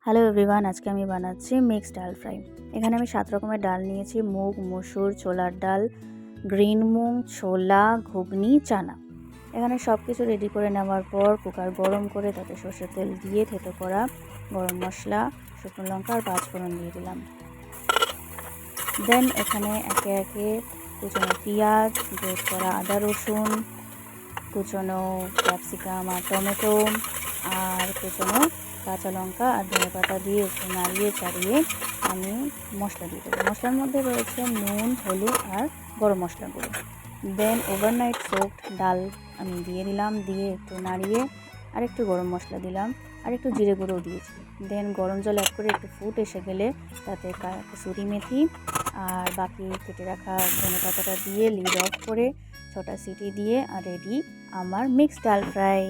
Hello everyone, আজকে আমি বানাচ্ছি মিক্সড ডাল ফ্রাই। এখানে আমি 7 রকমের ডাল নিয়েছি: মুগ, মসুর, ছোলার ডাল, গ্রিন মুগ, ছোলা, ঘুগনি, চানা। এখানে সব কিছু রেডি করে নেওয়ার পর কুকার গরম করে তাতে সরষের তেল দিয়ে থেতো করা গরম মশলা, শুকনো লঙ্কা আর পাঁচফোড়ন দিয়ে দিলাম। দেন এখানে একে একে কুচনো পেঁয়াজ, গ্রেট করা আদা রসুন, কুচনো ক্যাপসিকাম আর টমেটো আর কুচনো কাঁচা লঙ্কা আর ধনেপাতা দিয়ে একটু নাড়িয়ে চাড়িয়ে আমি মশলা দিয়ে দেবো। মশলার মধ্যে রয়েছে নুন, হলুদ আর গরম মশলা গুঁড়ো। দেন ওভারনাইট সোকড ডাল আমি দিয়ে দিলাম, দিয়ে একটু নাড়িয়ে আর একটু গরম মশলা দিলাম আর একটু জিরে গুঁড়োও দিয়েছি। দেন গরম জল অ্যাড করে একটু ফুট এসে গেলে তাতে কসুরি মেথি আর বাকি কেটে রাখা ধনেপাতাটা দিয়ে লিড অফ করে 6টা সিটি দিয়ে আর রেডি আমার মিক্সড ডাল ফ্রাই।